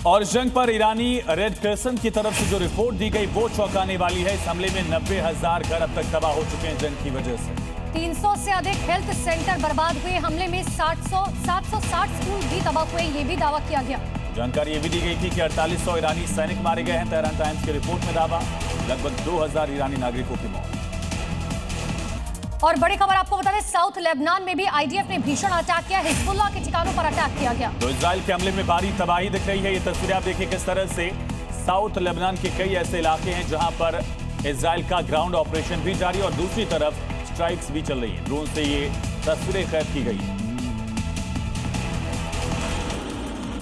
और जंग पर ईरानी रेड क्रिसेंट की तरफ से जो रिपोर्ट दी गई वो चौंकाने वाली है। इस हमले में 90,000 घर अब तक तबाह हो चुके हैं जंग की वजह से। 300 से अधिक हेल्थ सेंटर बर्बाद हुए। हमले में 760 स्कूल भी तबाह हुए, ये भी दावा किया गया। जानकारी ये भी दी गई थी कि 4800 ईरानी सैनिक मारे गए हैं। तेहरान टाइम्स की रिपोर्ट में दावा, लगभग 2000 ईरानी नागरिकों की मौत। और बड़ी खबर आपको बता दें, साउथ लेबनान में भी आईडीएफ ने भीषण अटैक किया। हिजबुल्लाह के ठिकानों पर अटैक किया गया। तो इजराइल के हमले में भारी तबाही दिख रही है। ये तस्वीरें आप देखिए किस तरह से साउथ लेबनान के कई ऐसे इलाके हैं जहां पर इजराइल का ग्राउंड ऑपरेशन भी जारी और दूसरी तरफ स्ट्राइक्स भी चल रही है। ड्रोन से ये तस्वीरें कैद की गई है।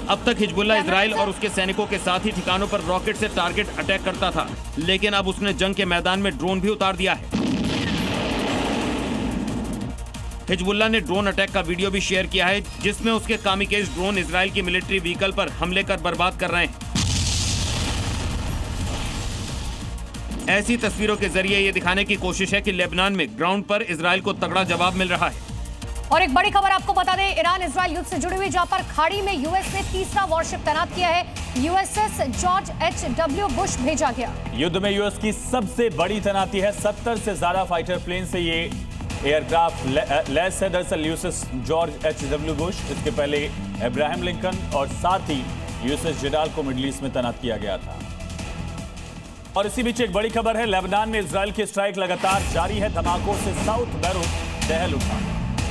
अब तक हिजबुल्लाह इजराइल और उसके सैनिकों के साथ ही ठिकानों पर रॉकेट से टारगेट अटैक करता था, लेकिन अब उसने जंग के मैदान में ड्रोन भी उतार दिया है। हिजबुल्लाह ने ड्रोन अटैक का वीडियो भी शेयर किया है, जिसमें उसके कामिकेज ड्रोन इजराइल की मिलिट्री व्हीकल पर हमले कर बर्बाद कर रहे हैं। ऐसी तस्वीरों के जरिए ये दिखाने की कोशिश है कि लेबनान में ग्राउंड पर इजराइल को तगड़ा जवाब मिल रहा है। और एक बड़ी खबर आपको बता दें, ईरान इजराइल युद्ध से जुड़ी हुई, जहां पर खाड़ी में यूएस ने तीसरा वॉरशिप तैनात किया है। USS George एच.डब्ल्यू. बुश भेजा गया। युद्ध में यूएस की सबसे बड़ी तैनाती है। 70 से ज्यादा फाइटर प्लेन से ये एयरक्राफ्ट लैस है। दरअसल यूएसएस जॉर्ज एच.डब्ल्यू. बुश, इसके पहले अब्राहम लिंकन और साथ ही यूएसएस जेडाल को मिडिल ईस्ट में तैनात किया गया था। और इसी बीच एक बड़ी खबर है, लेबनान में इजराइल की स्ट्राइक लगातार जारी है। धमाकों से साउथ बैरूत दहल उठा।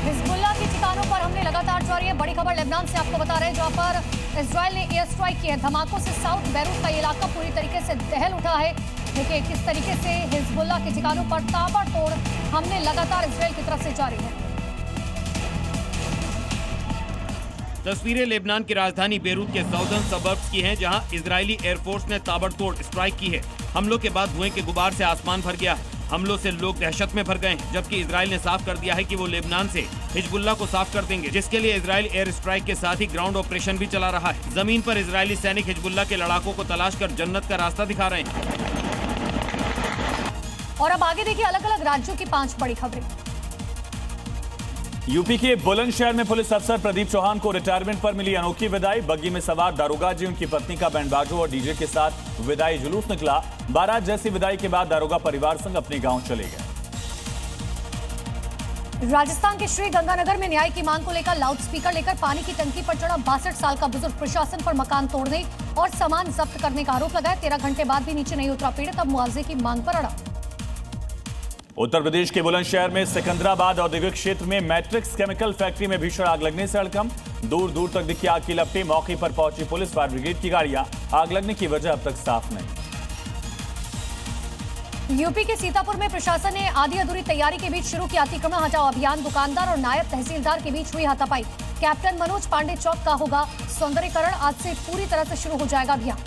हिजबुल्लाह के ठिकानों पर हमले लगातार जारी है। बड़ी खबर लेबनान से आपको बता रहे हैं, जहां पर इजराइल ने एयर स्ट्राइक की है। धमाकों से साउथ बैरूत का इलाका पूरी तरीके से दहल उठा है। देखिए किस तरीके से हिजबुल्लाह के ठिकानों पर ताबड़तोड़ हमले लगातार इजराइल की तरफ से जारी है। तस्वीरें लेबनान की राजधानी बेरूत के साउदर्न सबर्ब्स की हैं, जहां इजरायली एयरफोर्स ने ताबड़तोड़ स्ट्राइक की है। हमलों के बाद धुएं के गुबार से आसमान भर गया है। हमलों से लोग दहशत में भर गए हैं, जबकि इजराइल ने साफ कर दिया है कि वो लेबनान से हिजबुल्लाह को साफ कर देंगे, जिसके लिए इजराइल एयर स्ट्राइक के साथ ही ग्राउंड ऑपरेशन भी चला रहा है। जमीन पर इजरायली सैनिक हिजबुल्लाह के लड़ाकों को तलाश कर जन्नत का रास्ता दिखा रहे हैं। और अब आगे देखिए अलग अलग राज्यों की 5 बड़ी खबरें। यूपी के बुलंदशहर में पुलिस अफसर प्रदीप चौहान को रिटायरमेंट पर मिली अनोखी विदाई। बग्गी में सवार दारोगा जी, उनकी पत्नी का बैंड बाजों और डीजे के साथ विदाई जुलूस निकला। बारात जैसी विदाई के बाद दारोगा परिवार संग अपने गांव चले गए। राजस्थान के श्री गंगानगर में न्याय की मांग को लेकर लाउडस्पीकर लेकर पानी की टंकी पर चढ़ा 62 साल का बुजुर्ग। प्रशासन पर मकान तोड़ने और सामान जब्त करने का आरोप लगाया। 13 घंटे बाद भी नीचे नहीं उतरा पीड़ित, अब मुआवजे की मांग पर अड़ा। उत्तर प्रदेश के बुलंदशहर में सिकंदराबाद औद्योगिक क्षेत्र में मैट्रिक्स केमिकल फैक्ट्री में भीषण आग लगने से हड़कंप। दूर दूर तक दिखी आग की लपटें। मौके पर पहुंची पुलिस, फायर ब्रिगेड की गाड़ियां। आग लगने की वजह अब तक साफ नहीं। यूपी के सीतापुर में प्रशासन ने आधी अधूरी तैयारी के बीच शुरू किया अतिक्रमण हटाओ अभियान। दुकानदार और नायब तहसीलदार के बीच हुई हाथापाई। कैप्टन मनोज पांडे चौक का होगा सौंदर्यीकरण। आज से पूरी तरह से शुरू हो जाएगा अभियान।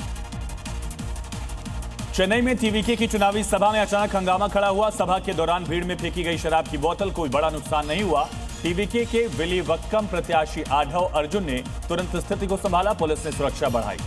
चेन्नई में टीवीके की चुनावी सभा में अचानक हंगामा खड़ा हुआ। सभा के दौरान भीड़ में फेंकी गई शराब की बोतल, कोई बड़ा नुकसान नहीं हुआ। टीवीके के विलीवक्कम प्रत्याशी आढव अर्जुन ने तुरंत स्थिति को संभाला। पुलिस ने सुरक्षा बढ़ाई।